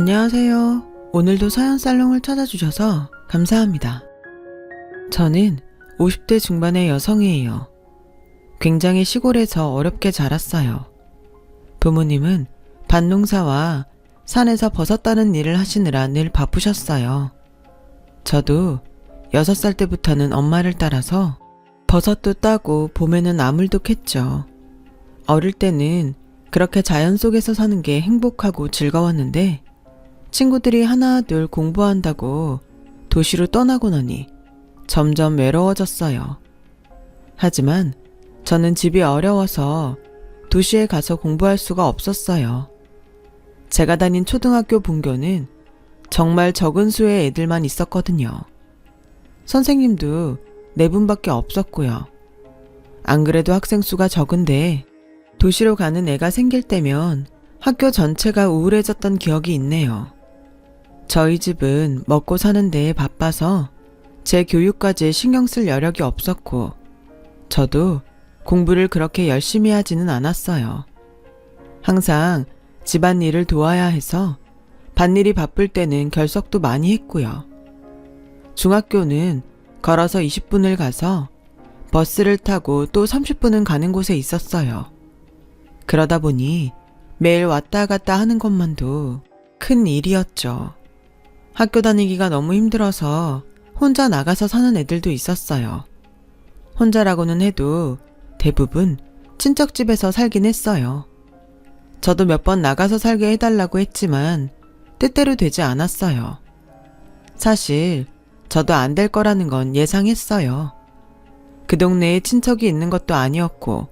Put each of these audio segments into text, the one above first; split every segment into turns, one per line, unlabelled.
안녕하세요. 오늘도 사연살롱을 찾아주셔서 감사합니다. 저는 50대 중반의 여성이에요. 굉장히 시골에서 어렵게 자랐어요. 부모님은 밭농사와 산에서 버섯 따는 일을 하시느라 늘 바쁘셨어요. 저도 6살 때부터는 엄마를 따라서 버섯도 따고 봄에는 나물도 캤죠. 어릴 때는 그렇게 자연 속에서 사는 게 행복하고 즐거웠는데 친구들이 하나둘 공부한다고 도시로 떠나고 나니 점점 외로워졌어요. 하지만 저는 집이 어려워서 도시에 가서 공부할 수가 없었어요. 제가 다닌 초등학교 분교는 정말 적은 수의 애들만 있었거든요. 선생님도 4분밖에 없었고요. 안 그래도 학생 수가 적은데 도시로 가는 애가 생길 때면 학교 전체가 우울해졌던 기억이 있네요. 저희 집은 먹고 사는 데에 바빠서 제 교육까지 신경 쓸 여력이 없었고 저도 공부를 그렇게 열심히 하지는 않았어요. 항상 집안일을 도와야 해서 밭일이 바쁠 때는 결석도 많이 했고요. 중학교는 걸어서 20분을 가서 버스를 타고 또 30분은 가는 곳에 있었어요. 그러다 보니 매일 왔다 갔다 하는 것만도 큰 일이었죠. 학교 다니기가 너무 힘들어서 혼자 나가서 사는 애들도 있었어요. 혼자라고는 해도 대부분 친척집에서 살긴 했어요. 저도 몇 번 나가서 살게 해달라고 했지만 뜻대로 되지 않았어요. 사실 저도 안 될 거라는 건 예상했어요. 그 동네에 친척이 있는 것도 아니었고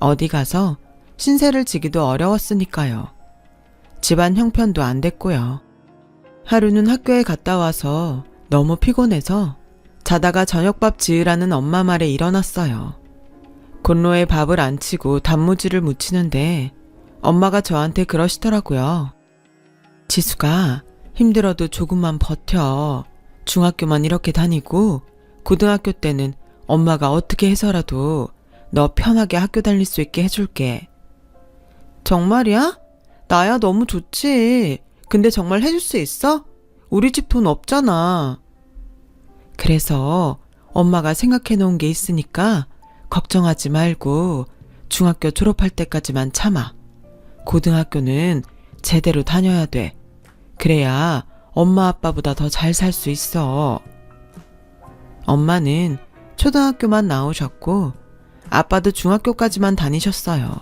어디 가서 신세를 지기도 어려웠으니까요. 집안 형편도 안 됐고요. 하루는 학교에 갔다 와서 너무 피곤해서 자다가 저녁밥 지으라는 엄마 말에 일어났어요. 곤로에 밥을 안 치고 단무지를 무치는데 엄마가 저한테 그러시더라고요. 지수가 힘들어도 조금만 버텨. 중학교만 이렇게 다니고 고등학교 때는 엄마가 어떻게 해서라도 너 편하게 학교 다닐 수 있게 해줄게. 정말이야? 나야 너무 좋지. 근데 정말 해줄 수 있어? 우리 집 돈 없잖아. 그래서 엄마가 생각해 놓은 게 있으니까 걱정하지 말고 중학교 졸업할 때까지만 참아. 고등학교는 제대로 다녀야 돼. 그래야 엄마 아빠보다 더 잘 살 수 있어. 엄마는 초등학교만 나오셨고 아빠도 중학교까지만 다니셨어요.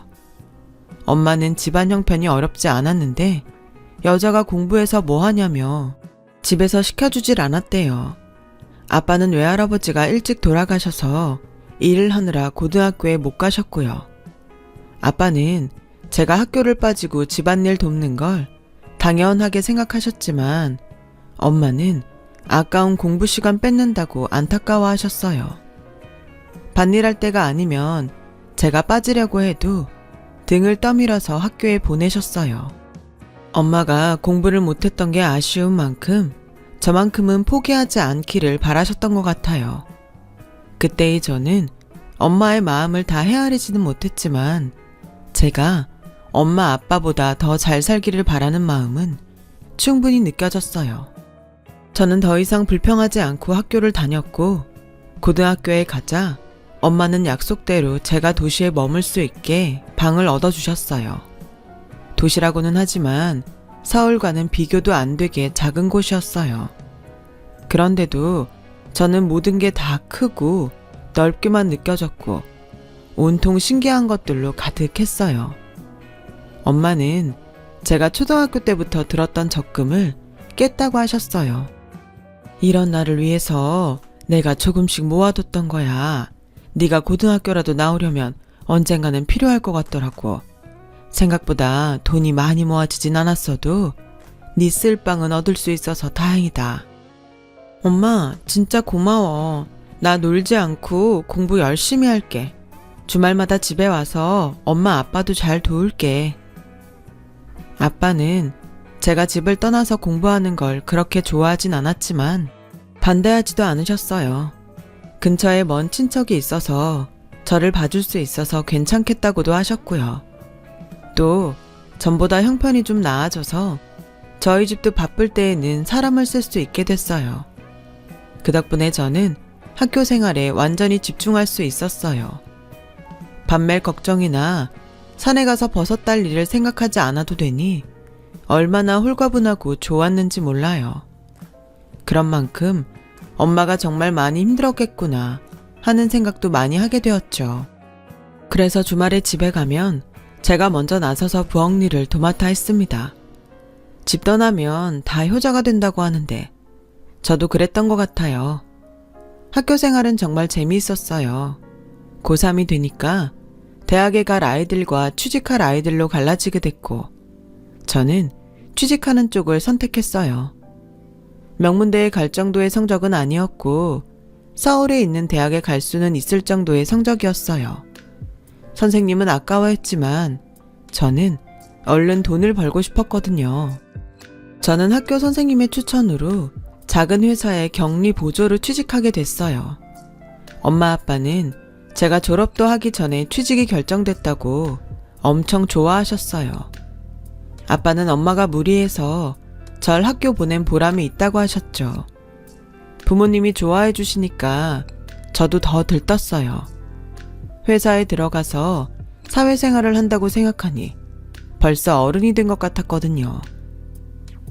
엄마는 집안 형편이 어렵지 않았는데 여자가 공부해서 뭐 하냐며 집에서 시켜주질 않았대요. 아빠는 외할아버지가 일찍 돌아가셔서 일을 하느라 고등학교에 못 가셨고요. 아빠는 제가 학교를 빠지고 집안일 돕는 걸 당연하게 생각하셨지만 엄마는 아까운 공부 시간 뺏는다고 안타까워 하셨어요. 밭일할 때가 아니면 제가 빠지려고 해도 등을 떠밀어서 학교에 보내셨어요. 엄마가 공부를 못했던 게 아쉬운 만큼 저만큼은 포기하지 않기를 바라셨던 것 같아요. 그때의 저는 엄마의 마음을 다 헤아리지는 못했지만 제가 엄마 아빠보다 더 잘 살기를 바라는 마음은 충분히 느껴졌어요. 저는 더 이상 불평하지 않고 학교를 다녔고 고등학교에 가자 엄마는 약속대로 제가 도시에 머물 수 있게 방을 얻어주셨어요. 도시라고는 하지만 서울과는 비교도 안 되게 작은 곳이었어요. 그런데도 저는 모든 게 다 크고 넓게만 느껴졌고 온통 신기한 것들로 가득했어요. 엄마는 제가 초등학교 때부터 들었던 적금을 깼다고 하셨어요. 이런 나를 위해서 내가 조금씩 모아뒀던 거야. 네가 고등학교라도 나오려면 언젠가는 필요할 것 같더라고. 생각보다 돈이 많이 모아지진 않았어도 네 쓸방은 얻을 수 있어서 다행이다. 엄마, 진짜 고마워. 나 놀지 않고 공부 열심히 할게. 주말마다 집에 와서 엄마 아빠도 잘 도울게. 아빠는 제가 집을 떠나서 공부하는 걸 그렇게 좋아하진 않았지만 반대하지도 않으셨어요. 근처에 먼 친척이 있어서 저를 봐줄 수 있어서 괜찮겠다고도 하셨고요. 또 전보다 형편이 좀 나아져서 저희 집도 바쁠 때에는 사람을 쓸 수 있게 됐어요. 그 덕분에 저는 학교 생활에 완전히 집중할 수 있었어요. 밤멜 걱정이나 산에 가서 버섯 딸 일을 생각하지 않아도 되니 얼마나 홀가분하고 좋았는지 몰라요. 그런 만큼 엄마가 정말 많이 힘들었겠구나 하는 생각도 많이 하게 되었죠. 그래서 주말에 집에 가면 제가 먼저 나서서 부엌 일을 도맡아 했습니다. 집 떠나면 다 효자가 된다고 하는데 저도 그랬던 것 같아요. 학교 생활은 정말 재미있었어요. 고3이 되니까 대학에 갈 아이들과 취직할 아이들로 갈라지게 됐고 저는 취직하는 쪽을 선택했어요. 명문대에 갈 정도의 성적은 아니었고 서울에 있는 대학에 갈 수는 있을 정도의 성적이었어요. 선생님은 아까워했지만 저는 얼른 돈을 벌고 싶었거든요. 저는 학교 선생님의 추천으로 작은 회사의 격리 보조로 취직하게 됐어요. 엄마 아빠는 제가 졸업도 하기 전에 취직이 결정됐다고 엄청 좋아하셨어요. 아빠는 엄마가 무리해서 절 학교 보낸 보람이 있다고 하셨죠. 부모님이 좋아해 주시니까 저도 더 들떴어요. 회사에 들어가서 사회생활을 한다고 생각하니 벌써 어른이 된 것 같았거든요.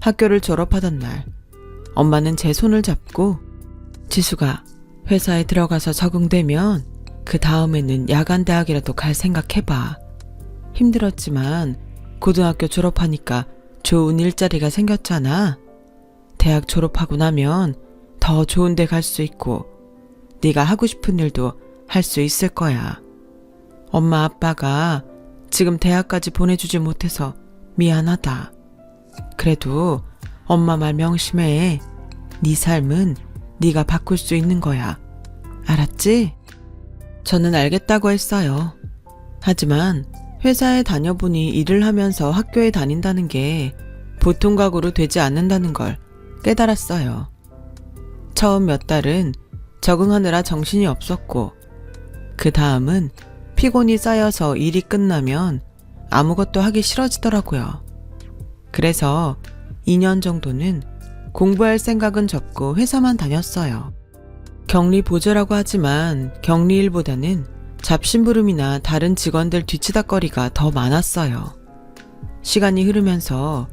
학교를 졸업하던 날 엄마는 제 손을 잡고 지수가 회사에 들어가서 적응되면 그 다음에는 야간 대학이라도 갈 생각해봐. 힘들었지만 고등학교 졸업하니까 좋은 일자리가 생겼잖아. 대학 졸업하고 나면 더 좋은 데 갈 수 있고 네가 하고 싶은 일도 할 수 있을 거야. 엄마 아빠가 지금 대학까지 보내주지 못해서 미안하다. 그래도 엄마 말 명심해. 네 삶은 네가 바꿀 수 있는 거야. 알았지? 저는 알겠다고 했어요. 하지만 회사에 다녀보니 일을 하면서 학교에 다닌다는 게 보통 각오로 되지 않는다는 걸 깨달았어요. 처음 몇 달은 적응하느라 정신이 없었고 그 다음은 피곤이 쌓여서 일이 끝나면 아무것도 하기 싫어지더라고요. 그래서 2년 정도는 공부할 생각은 접고 회사만 다녔어요. 격리 보조라고 하지만 격리일보다는 잡심부름이나 다른 직원들 뒤치다거리가 더 많았어요. 시간이 흐르면서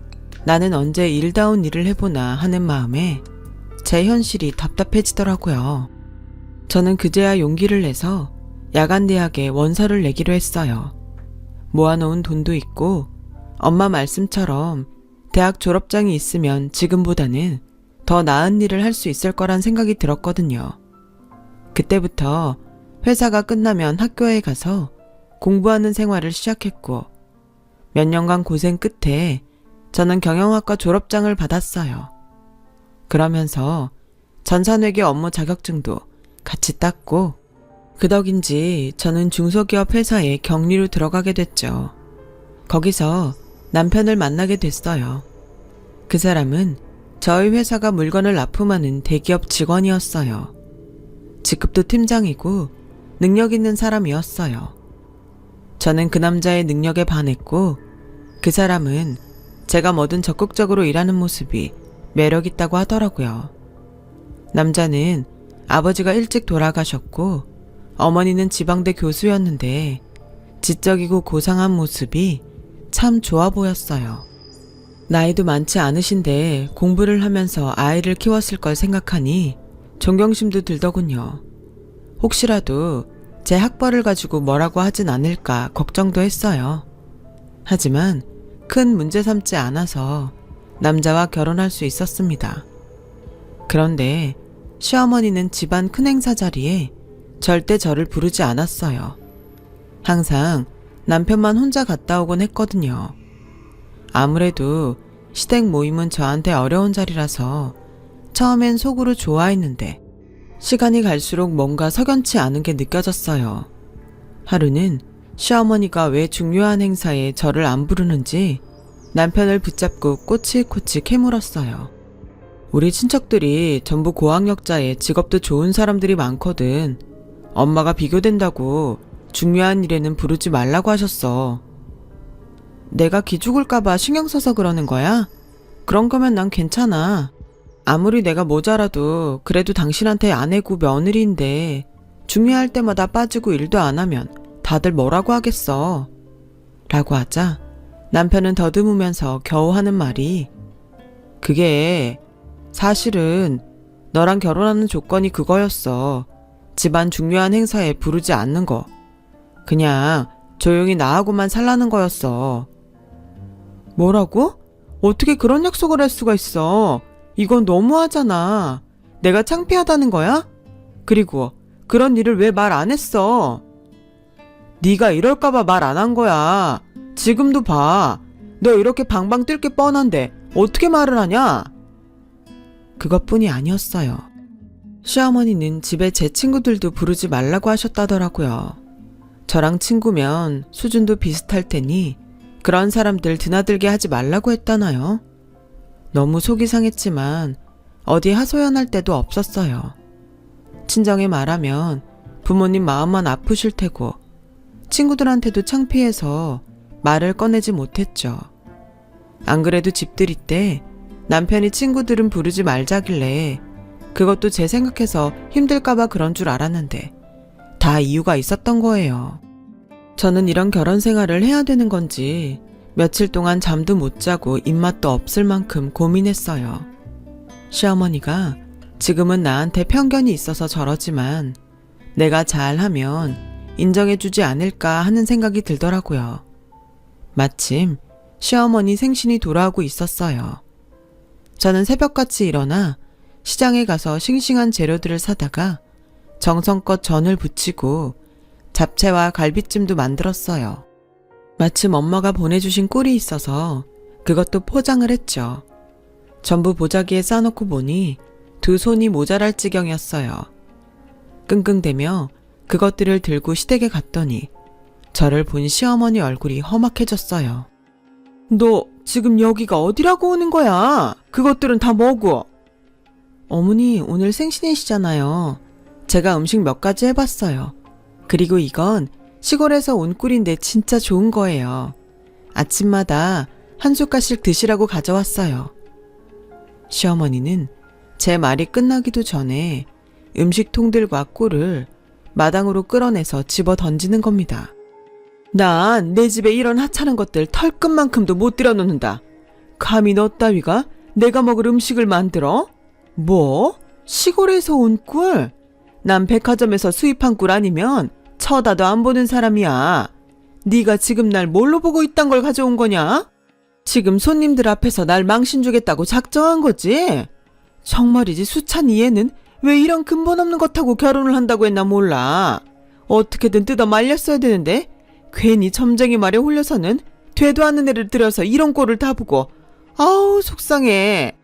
나는 언제 일다운 일을 해보나 하는 마음에 제 현실이 답답해지더라고요. 저는 그제야 용기를 내서 야간대학에 원서를 내기로 했어요. 모아놓은 돈도 있고 엄마 말씀처럼 대학 졸업장이 있으면 지금보다는 더 나은 일을 할 수 있을 거란 생각이 들었거든요. 그때부터 회사가 끝나면 학교에 가서 공부하는 생활을 시작했고 몇 년간 고생 끝에 저는 경영학과 졸업장을 받았어요. 그러면서 전산회계 업무 자격증도 같이 땄고 그 덕인지 저는 중소기업 회사에 격리로 들어가게 됐죠. 거기서 남편을 만나게 됐어요. 그 사람은 저희 회사가 물건을 납품하는 대기업 직원이었어요. 직급도 팀장이고 능력 있는 사람이었어요. 저는 그 남자의 능력에 반했고 그 사람은 제가 뭐든 적극적으로 일하는 모습이 매력있다고 하더라고요. 남자는 아버지가 일찍 돌아가셨고 어머니는 지방대 교수였는데 지적이고 고상한 모습이 참 좋아 보였어요. 나이도 많지 않으신데 공부를 하면서 아이를 키웠을 걸 생각하니 존경심도 들더군요. 혹시라도 제 학벌을 가지고 뭐라고 하진 않을까 걱정도 했어요. 하지만 큰 문제 삼지 않아서 남자와 결혼할 수 있었습니다. 그런데 시어머니는 집안 큰 행사 자리에 절대 저를 부르지 않았어요. 항상 남편만 혼자 갔다 오곤 했거든요. 아무래도 시댁 모임은 저한테 어려운 자리라서 처음엔 속으로 좋아했는데 시간이 갈수록 뭔가 석연치 않은 게 느껴졌어요. 하루는 시어머니가 왜 중요한 행사에 저를 안 부르는지 남편을 붙잡고 꼬치꼬치 캐물었어요. 우리 친척들이 전부 고학력자에 직업도 좋은 사람들이 많거든. 엄마가 비교된다고 중요한 일에는 부르지 말라고 하셨어. 내가 기죽을까봐 신경 써서 그러는 거야? 그런 거면 난 괜찮아. 아무리 내가 모자라도 그래도 당신한테 아내고 며느리인데 중요할 때마다 빠지고 일도 안 하면 다들 뭐라고 하겠어. 라고 하자 남편은 더듬으면서 겨우 하는 말이 그게 사실은 너랑 결혼하는 조건이 그거였어. 집안 중요한 행사에 부르지 않는 거. 그냥 조용히 나하고만 살라는 거였어. 뭐라고? 어떻게 그런 약속을 할 수가 있어? 이건 너무하잖아. 내가 창피하다는 거야? 그리고 그런 일을 왜 말 안 했어? 네가 이럴까봐 말 안 한 거야. 지금도 봐. 너 이렇게 방방 뜰 게 뻔한데 어떻게 말을 하냐? 그것뿐이 아니었어요. 시어머니는 집에 제 친구들도 부르지 말라고 하셨다더라고요. 저랑 친구면 수준도 비슷할 테니 그런 사람들 드나들게 하지 말라고 했다나요? 너무 속이 상했지만 어디 하소연할 데도 없었어요. 친정에 말하면 부모님 마음만 아프실 테고 친구들한테도 창피해서 말을 꺼내지 못했죠. 안 그래도 집들이 때 남편이 친구들은 부르지 말자길래 그것도 제 생각해서 힘들까봐 그런 줄 알았는데 다 이유가 있었던 거예요. 저는 이런 결혼 생활을 해야 되는 건지 며칠 동안 잠도 못 자고 입맛도 없을 만큼 고민했어요. 시어머니가 지금은 나한테 편견이 있어서 저러지만 내가 잘하면 인정해주지 않을까 하는 생각이 들더라고요. 마침 시어머니 생신이 돌아오고 있었어요. 저는 새벽같이 일어나 시장에 가서 싱싱한 재료들을 사다가 정성껏 전을 부치고 잡채와 갈비찜도 만들었어요. 마침 엄마가 보내주신 꿀이 있어서 그것도 포장을 했죠. 전부 보자기에 싸놓고 보니 두 손이 모자랄 지경이었어요. 끙끙대며 그것들을 들고 시댁에 갔더니 저를 본 시어머니 얼굴이 험악해졌어요. 너 지금 여기가 어디라고 오는 거야? 그것들은 다 뭐고? 어머니 오늘 생신이시잖아요. 제가 음식 몇 가지 해봤어요. 그리고 이건 시골에서 온 꿀인데 진짜 좋은 거예요. 아침마다 한 숟갈씩 드시라고 가져왔어요. 시어머니는 제 말이 끝나기도 전에 음식통들과 꿀을 마당으로 끌어내서 집어 던지는 겁니다. 난 내 집에 이런 하찮은 것들 털끝만큼도 못 들여놓는다. 감히 너 따위가 내가 먹을 음식을 만들어? 뭐? 시골에서 온 꿀? 난 백화점에서 수입한 꿀 아니면 쳐다도 안 보는 사람이야. 네가 지금 날 뭘로 보고 이딴 걸 가져온 거냐? 지금 손님들 앞에서 날 망신 주겠다고 작정한 거지? 정말이지 수찬이 얘는 왜 이런 근본 없는 것하고 결혼을 한다고 했나 몰라. 어떻게든 뜯어 말렸어야 되는데 괜히 점쟁이 말에 홀려서는 되도 않는 애를 들여서 이런 꼴을 다 보고 아우 속상해.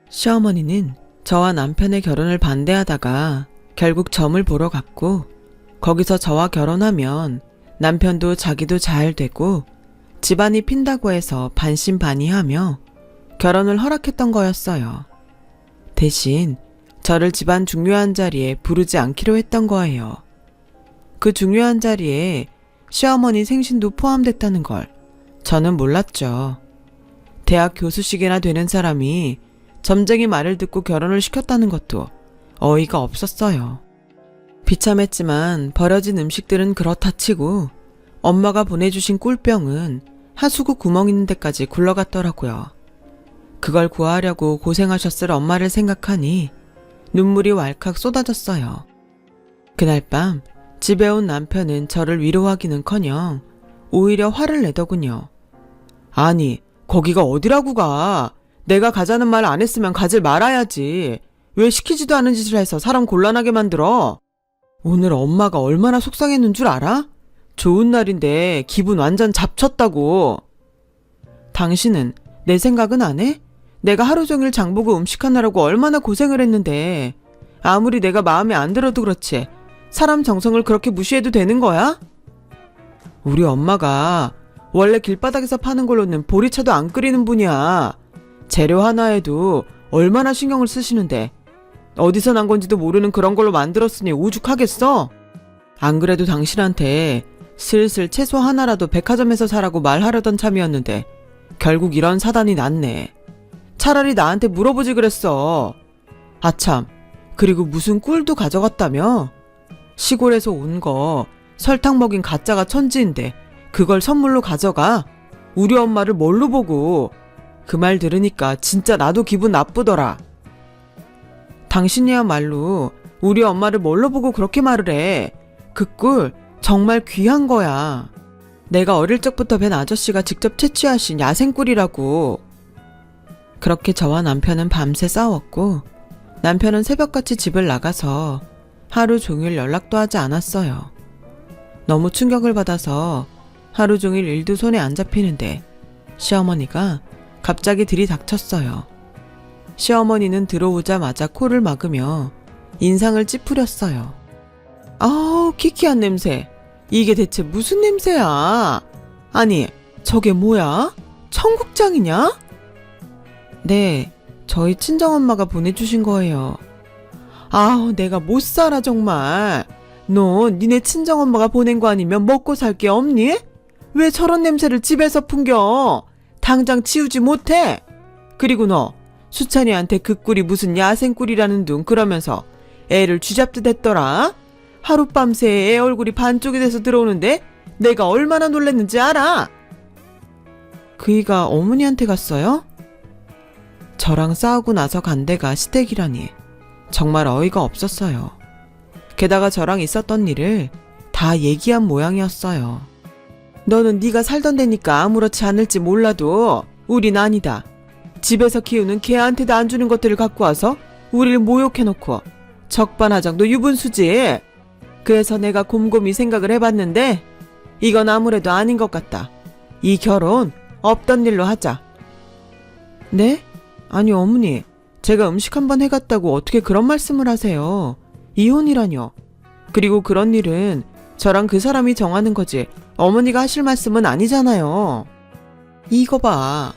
시어머니는 저와 남편의 결혼을 반대하다가 결국 점을 보러 갔고 거기서 저와 결혼하면 남편도 자기도 잘 되고 집안이 핀다고 해서 반신반의하며 결혼을 허락했던 거였어요. 대신 저를 집안 중요한 자리에 부르지 않기로 했던 거예요. 그 중요한 자리에 시어머니 생신도 포함됐다는 걸 저는 몰랐죠. 대학 교수식이나 되는 사람이 점쟁이 말을 듣고 결혼을 시켰다는 것도 어이가 없었어요. 비참했지만 버려진 음식들은 그렇다 치고 엄마가 보내주신 꿀병은 하수구 구멍 있는 데까지 굴러갔더라고요. 그걸 구하려고 고생하셨을 엄마를 생각하니 눈물이 왈칵 쏟아졌어요. 그날 밤 집에 온 남편은 저를 위로하기는커녕 오히려 화를 내더군요. 아니, 거기가 어디라고 가? 내가 가자는 말 안 했으면 가질 말아야지. 왜 시키지도 않은 짓을 해서 사람 곤란하게 만들어? 오늘 엄마가 얼마나 속상했는 줄 알아? 좋은 날인데 기분 완전 잡쳤다고. 당신은 내 생각은 안 해? 내가 하루 종일 장보고 음식하느라고 얼마나 고생을 했는데 아무리 내가 마음에 안 들어도 그렇지 사람 정성을 그렇게 무시해도 되는 거야? 우리 엄마가 원래 길바닥에서 파는 걸로는 보리차도 안 끓이는 분이야. 재료 하나에도 얼마나 신경을 쓰시는데 어디서 난 건지도 모르는 그런 걸로 만들었으니 오죽하겠어? 안 그래도 당신한테 슬슬 채소 하나라도 백화점에서 사라고 말하려던 참이었는데 결국 이런 사단이 났네. 차라리 나한테 물어보지 그랬어. 아참, 그리고 무슨 꿀도 가져갔다며? 시골에서 온 거 설탕 먹인 가짜가 천지인데 그걸 선물로 가져가? 우리 엄마를 뭘로 보고? 그 말 들으니까 진짜 나도 기분 나쁘더라. 당신이야말로 우리 엄마를 뭘로 보고 그렇게 말을 해. 그 꿀 정말 귀한 거야. 내가 어릴 적부터 뵌 아저씨가 직접 채취하신 야생꿀이라고. 그렇게 저와 남편은 밤새 싸웠고 남편은 새벽같이 집을 나가서 하루 종일 연락도 하지 않았어요. 너무 충격을 받아서 하루 종일 일도 손에 안 잡히는데 시어머니가 갑자기 들이닥쳤어요. 시어머니는 들어오자마자 코를 막으며 인상을 찌푸렸어요. 아우, 키키한 냄새. 이게 대체 무슨 냄새야? 아니, 저게 뭐야? 청국장이냐? 네, 저희 친정엄마가 보내주신 거예요. 아우, 내가 못 살아 정말. 너 니네 친정엄마가 보낸 거 아니면 먹고 살 게 없니? 왜 저런 냄새를 집에서 풍겨? 당장 치우지 못해? 그리고 너 수찬이한테 그 꿀이 무슨 야생꿀이라는 둥 그러면서 애를 쥐잡듯 했더라. 하룻밤새 애 얼굴이 반쪽이 돼서 들어오는데 내가 얼마나 놀랐는지 알아? 그이가 어머니한테 갔어요? 저랑 싸우고 나서 간 데가 시댁이라니 정말 어이가 없었어요. 게다가 저랑 있었던 일을 다 얘기한 모양이었어요. 너는 네가 살던 데니까 아무렇지 않을지 몰라도 우린 아니다. 집에서 키우는 개한테도 안 주는 것들을 갖고 와서 우리를 모욕해놓고 적반하장도 유분수지. 그래서 내가 곰곰이 생각을 해봤는데 이건 아무래도 아닌 것 같다. 이 결혼 없던 일로 하자. 네? 아니 어머니, 제가 음식 한번 해갔다고 어떻게 그런 말씀을 하세요. 이혼이라뇨. 그리고 그런 일은 저랑 그 사람이 정하는 거지 어머니가 하실 말씀은 아니잖아요. 이거 봐.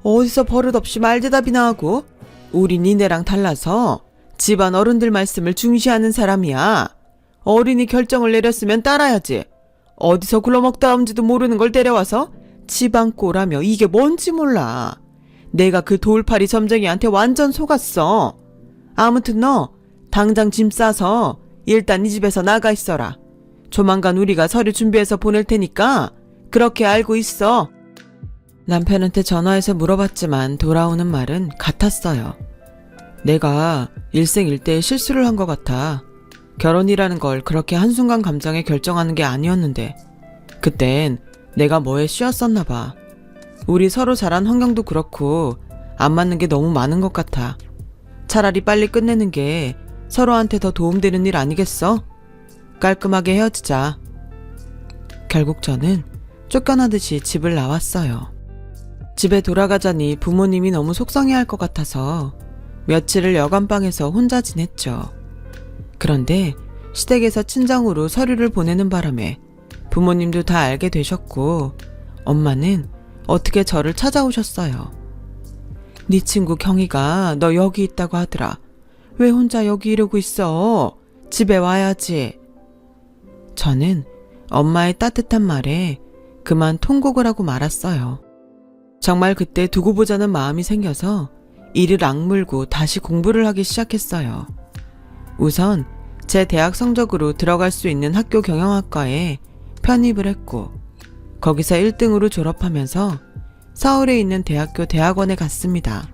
어디서 버릇없이 말대답이나 하고. 우리 니네랑 달라서 집안 어른들 말씀을 중시하는 사람이야. 어른이 결정을 내렸으면 따라야지. 어디서 굴러먹다 온지도 모르는 걸 데려와서 집안 꼴하며 이게 뭔지 몰라. 내가 그 돌팔이 점쟁이한테 완전 속았어. 아무튼 너 당장 짐 싸서 일단 이 집에서 나가 있어라. 조만간 우리가 서류 준비해서 보낼 테니까 그렇게 알고 있어. 남편한테 전화해서 물어봤지만 돌아오는 말은 같았어요. 내가 일생일대의 실수를 한 것 같아. 결혼이라는 걸 그렇게 한순간 감정에 결정하는 게 아니었는데 그땐 내가 뭐에 씌었었나 봐. 우리 서로 자란 환경도 그렇고 안 맞는 게 너무 많은 것 같아. 차라리 빨리 끝내는 게 서로한테 더 도움되는 일 아니겠어? 깔끔하게 헤어지자. 결국 저는 쫓겨나듯이 집을 나왔어요. 집에 돌아가자니 부모님이 너무 속상해할 것 같아서 며칠을 여관방에서 혼자 지냈죠. 그런데 시댁에서 친정으로 서류를 보내는 바람에 부모님도 다 알게 되셨고 엄마는 어떻게 저를 찾아오셨어요. 네 친구 경희가 너 여기 있다고 하더라. 왜 혼자 여기 이러고 있어? 집에 와야지. 저는 엄마의 따뜻한 말에 그만 통곡을 하고 말았어요. 정말 그때 두고 보자는 마음이 생겨서 이를 악물고 다시 공부를 하기 시작했어요. 우선 제 대학 성적으로 들어갈 수 있는 학교 경영학과에 편입을 했고 거기서 1등으로 졸업하면서 서울에 있는 대학교 대학원에 갔습니다.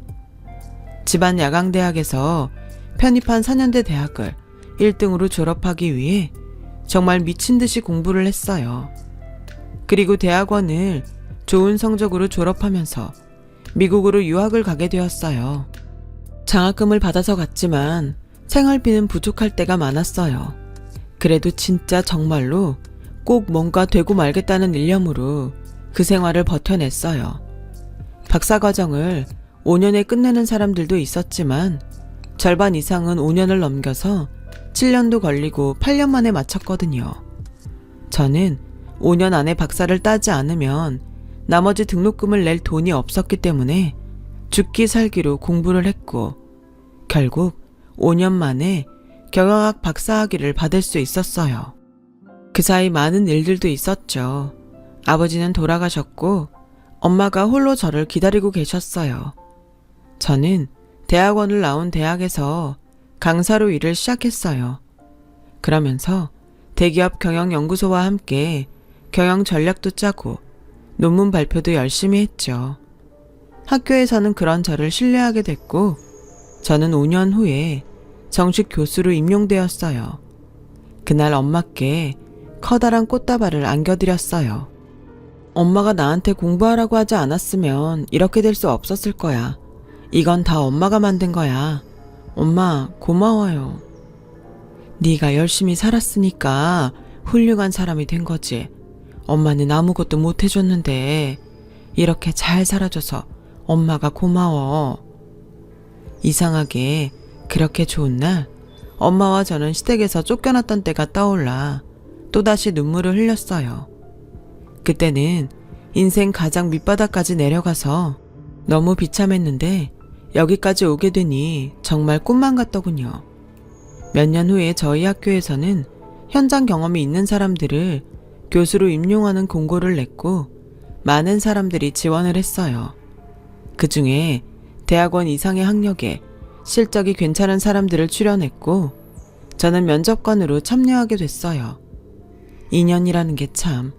집안 야강대학에서 편입한 4년대 대학을 1등으로 졸업하기 위해 정말 미친 듯이 공부를 했어요. 그리고 대학원을 좋은 성적으로 졸업하면서 미국으로 유학을 가게 되었어요. 장학금을 받아서 갔지만 생활비는 부족할 때가 많았어요. 그래도 진짜 정말로 꼭 뭔가 되고 말겠다는 일념으로 그 생활을 버텨냈어요. 박사과정을 5년에 끝내는 사람들도 있었지만 절반 이상은 5년을 넘겨서 7년도 걸리고 8년 만에 마쳤거든요. 저는 5년 안에 박사를 따지 않으면 나머지 등록금을 낼 돈이 없었기 때문에 죽기 살기로 공부를 했고 결국 5년 만에 경영학 박사학위를 받을 수 있었어요. 그 사이 많은 일들도 있었죠. 아버지는 돌아가셨고 엄마가 홀로 저를 기다리고 계셨어요. 저는 대학원을 나온 대학에서 강사로 일을 시작했어요. 그러면서 대기업 경영연구소와 함께 경영 전략도 짜고 논문 발표도 열심히 했죠. 학교에서는 그런 저를 신뢰하게 됐고 저는 5년 후에 정식 교수로 임용되었어요. 그날 엄마께 커다란 꽃다발을 안겨드렸어요. 엄마가 나한테 공부하라고 하지 않았으면 이렇게 될 수 없었을 거야. 이건 다 엄마가 만든 거야. 엄마 고마워요. 네가 열심히 살았으니까 훌륭한 사람이 된 거지. 엄마는 아무것도 못 해줬는데 이렇게 잘 살아줘서 엄마가 고마워. 이상하게 그렇게 좋은 날 엄마와 저는 시댁에서 쫓겨났던 때가 떠올라 또다시 눈물을 흘렸어요. 그때는 인생 가장 밑바닥까지 내려가서 너무 비참했는데 여기까지 오게 되니 정말 꿈만 같더군요. 몇 년 후에 저희 학교에서는 현장 경험이 있는 사람들을 교수로 임용하는 공고를 냈고 많은 사람들이 지원을 했어요. 그 중에 대학원 이상의 학력에 실적이 괜찮은 사람들을 출연했고 저는 면접관으로 참여하게 됐어요. 인연이라는 게 참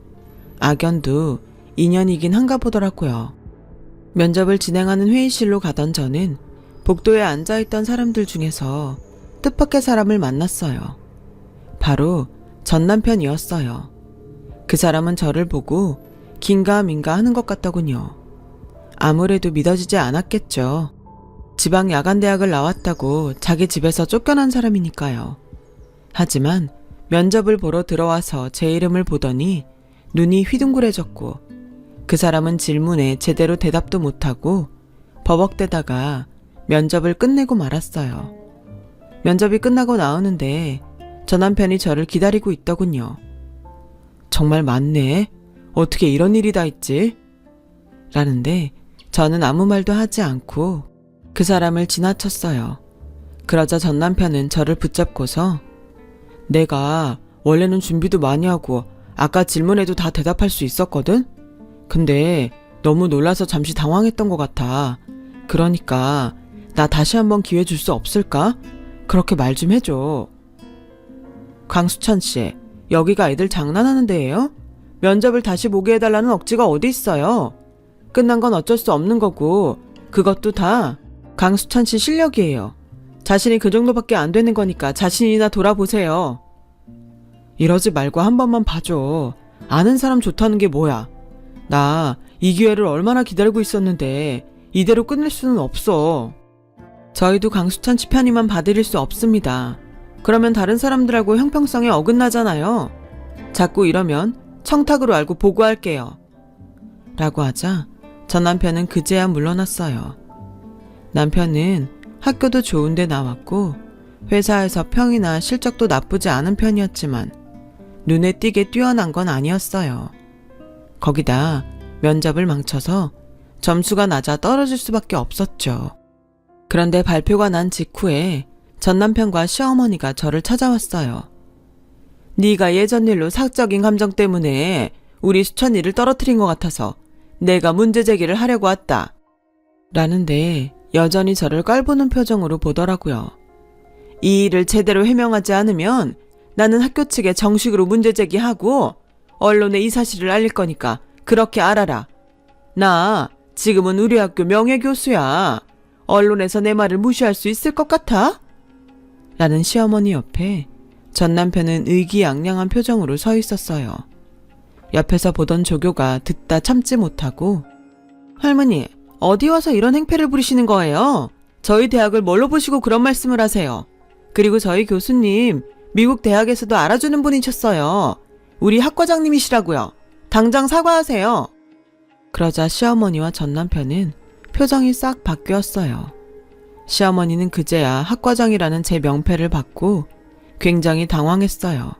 악연도 인연이긴 한가 보더라고요. 면접을 진행하는 회의실로 가던 저는 복도에 앉아있던 사람들 중에서 뜻밖의 사람을 만났어요. 바로 전 남편이었어요. 그 사람은 저를 보고 긴가민가 하는 것 같더군요. 아무래도 믿어지지 않았겠죠. 지방 야간대학을 나왔다고 자기 집에서 쫓겨난 사람이니까요. 하지만 면접을 보러 들어와서 제 이름을 보더니 눈이 휘둥그레졌고 그 사람은 질문에 제대로 대답도 못하고 버벅대다가 면접을 끝내고 말았어요. 면접이 끝나고 나오는데 저 남편이 저를 기다리고 있더군요. 정말 많네. 어떻게 이런 일이 다 있지? 라는데 저는 아무 말도 하지 않고 그 사람을 지나쳤어요. 그러자 전 남편은 저를 붙잡고서 내가 원래는 준비도 많이 하고 아까 질문에도 다 대답할 수 있었거든? 근데 너무 놀라서 잠시 당황했던 것 같아. 그러니까 나 다시 한번 기회 줄 수 없을까? 그렇게 말 좀 해줘. 강수찬 씨, 여기가 애들 장난하는 데예요? 면접을 다시 보게 해달라는 억지가 어디 있어요? 끝난 건 어쩔 수 없는 거고 그것도 다 강수찬 씨 실력이에요. 자신이 그 정도밖에 안 되는 거니까 자신이나 돌아보세요. 이러지 말고 한 번만 봐줘. 아는 사람 좋다는 게 뭐야. 나 이 기회를 얼마나 기다리고 있었는데 이대로 끝낼 수는 없어. 저희도 강수찬 씨 편의만 봐드릴 수 없습니다. 그러면 다른 사람들하고 형평성에 어긋나잖아요. 자꾸 이러면 청탁으로 알고 보고할게요. 라고 하자 전 남편은 그제야 물러났어요. 남편은 학교도 좋은데 나왔고 회사에서 평이나 실적도 나쁘지 않은 편이었지만 눈에 띄게 뛰어난 건 아니었어요. 거기다 면접을 망쳐서 점수가 낮아 떨어질 수밖에 없었죠. 그런데 발표가 난 직후에 전 남편과 시어머니가 저를 찾아왔어요. 네가 예전 일로 사적인 감정 때문에 우리 수천이를 떨어뜨린 것 같아서 내가 문제 제기를 하려고 왔다. 라는데 여전히 저를 깔보는 표정으로 보더라고요. 이 일을 제대로 해명하지 않으면 나는 학교 측에 정식으로 문제 제기하고 언론에 이 사실을 알릴 거니까 그렇게 알아라. 나 지금은 우리 학교 명예교수야. 언론에서 내 말을 무시할 수 있을 것 같아? 라는 시어머니 옆에 전 남편은 의기양양한 표정으로 서 있었어요. 옆에서 보던 조교가 듣다 참지 못하고 할머니, 어디 와서 이런 행패를 부리시는 거예요? 저희 대학을 뭘로 보시고 그런 말씀을 하세요? 그리고 저희 교수님 미국 대학에서도 알아주는 분이셨어요. 우리 학과장님이시라고요. 당장 사과하세요. 그러자 시어머니와 전 남편은 표정이 싹 바뀌었어요. 시어머니는 그제야 학과장이라는 제 명패를 받고 굉장히 당황했어요.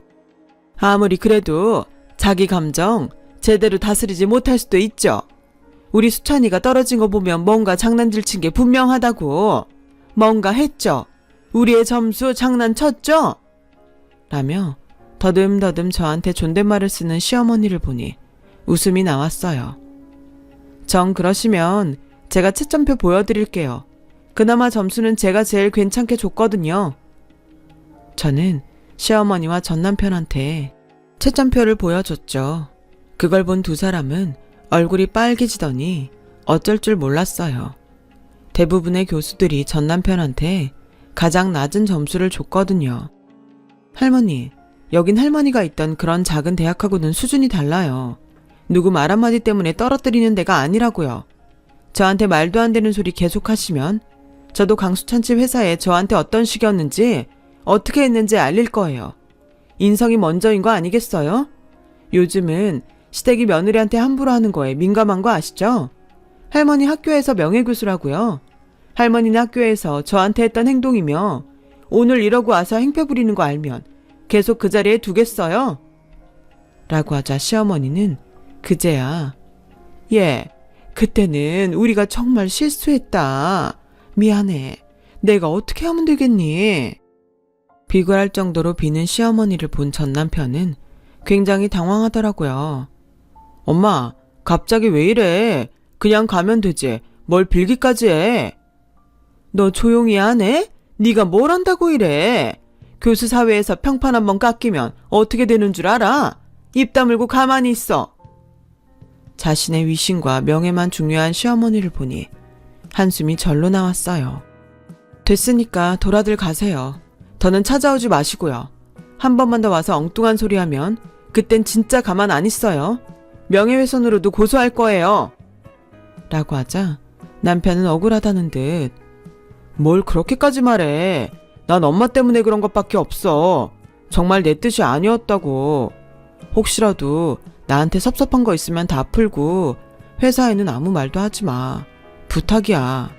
아무리 그래도 자기 감정 제대로 다스리지 못할 수도 있죠. 우리 수찬이가 떨어진 거 보면 뭔가 장난질 친 게 분명하다고. 뭔가 했죠. 우리의 점수 장난쳤죠? 라며 더듬더듬 저한테 존댓말을 쓰는 시어머니를 보니 웃음이 나왔어요. 정 그러시면 제가 채점표 보여드릴게요. 그나마 점수는 제가 제일 괜찮게 줬거든요. 저는 시어머니와 전남편한테 채점표를 보여줬죠. 그걸 본 두 사람은 얼굴이 빨개지더니 어쩔 줄 몰랐어요. 대부분의 교수들이 전남편한테 가장 낮은 점수를 줬거든요. 할머니, 여긴 할머니가 있던 그런 작은 대학하고는 수준이 달라요. 누구 말 한마디 때문에 떨어뜨리는 데가 아니라고요. 저한테 말도 안 되는 소리 계속 하시면 저도 강수찬집 회사에 저한테 어떤 식이었는지 어떻게 했는지 알릴 거예요. 인성이 먼저인 거 아니겠어요? 요즘은 시댁이 며느리한테 함부로 하는 거에 민감한 거 아시죠? 할머니 학교에서 명예교수라고요. 할머니는 학교에서 저한테 했던 행동이며 오늘 이러고 와서 행패 부리는 거 알면 계속 그 자리에 두겠어요? 라고 하자 시어머니는 그제야 그때는 우리가 정말 실수했다. 미안해. 내가 어떻게 하면 되겠니? 비굴할 정도로 비는 시어머니를 본 전 남편은 굉장히 당황하더라고요. 엄마, 갑자기 왜 이래? 그냥 가면 되지. 뭘 빌기까지 해? 너 조용히 하네? 네가 뭘 한다고 이래? 교수 사회에서 평판 한번 깎이면 어떻게 되는 줄 알아? 입 다물고 가만히 있어. 자신의 위신과 명예만 중요한 시어머니를 보니 한숨이 절로 나왔어요. 됐으니까 돌아들 가세요. 더는 찾아오지 마시고요. 한 번만 더 와서 엉뚱한 소리 하면 그땐 진짜 가만 안 있어요. 명예훼손으로도 고소할 거예요. 라고 하자 남편은 억울하다는 듯 뭘 그렇게까지 말해. 난 엄마 때문에 그런 것밖에 없어. 정말 내 뜻이 아니었다고. 혹시라도 나한테 섭섭한 거 있으면 다 풀고 회사에는 아무 말도 하지 마. 부탁이야.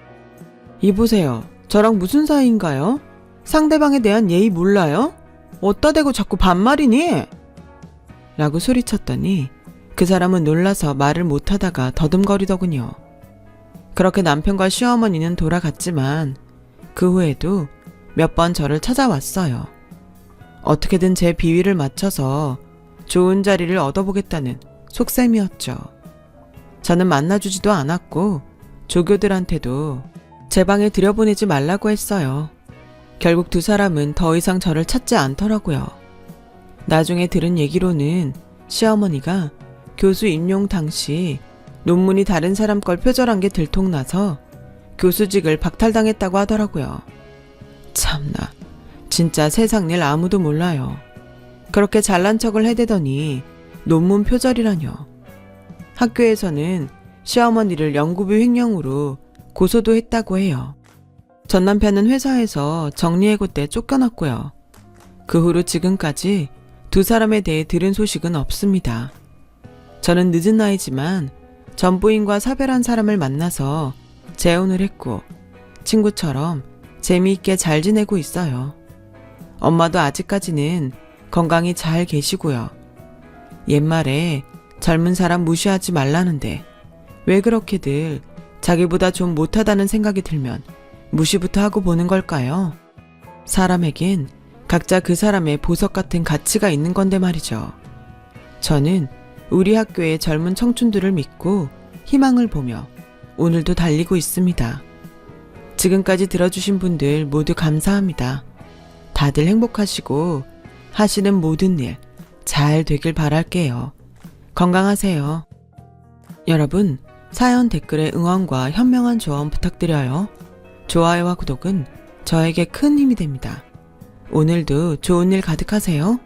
이보세요. 저랑 무슨 사이인가요? 상대방에 대한 예의 몰라요? 어따 대고 자꾸 반말이니? 라고 소리쳤더니 그 사람은 놀라서 말을 못하다가 더듬거리더군요. 그렇게 남편과 시어머니는 돌아갔지만 그 후에도 몇 번 저를 찾아왔어요. 어떻게든 제 비위를 맞춰서 좋은 자리를 얻어보겠다는 속셈이었죠. 저는 만나주지도 않았고 조교들한테도 제 방에 들여보내지 말라고 했어요. 결국 두 사람은 더 이상 저를 찾지 않더라고요. 나중에 들은 얘기로는 시어머니가 교수 임용 당시 논문이 다른 사람 걸 표절한 게 들통나서 교수직을 박탈당했다고 하더라고요. 참나, 진짜 세상 일 아무도 몰라요. 그렇게 잘난 척을 해대더니 논문 표절이라뇨. 학교에서는 시어머니를 연구비 횡령으로 고소도 했다고 해요. 전 남편은 회사에서 정리해고 때 쫓겨났고요. 그 후로 지금까지 두 사람에 대해 들은 소식은 없습니다. 저는 늦은 나이지만 전부인과 사별한 사람을 만나서 재혼을 했고 친구처럼 재미있게 잘 지내고 있어요. 엄마도 아직까지는 건강히 잘 계시고요. 옛말에 젊은 사람 무시하지 말라는데 왜 그렇게들 자기보다 좀 못하다는 생각이 들면 무시부터 하고 보는 걸까요? 사람에겐 각자 그 사람의 보석 같은 가치가 있는 건데 말이죠. 저는 우리 학교의 젊은 청춘들을 믿고 희망을 보며 오늘도 달리고 있습니다. 지금까지 들어주신 분들 모두 감사합니다. 다들 행복하시고 하시는 모든 일 잘 되길 바랄게요. 건강하세요. 여러분, 사연 댓글에 응원과 현명한 조언 부탁드려요. 좋아요와 구독은 저에게 큰 힘이 됩니다. 오늘도 좋은 일 가득하세요.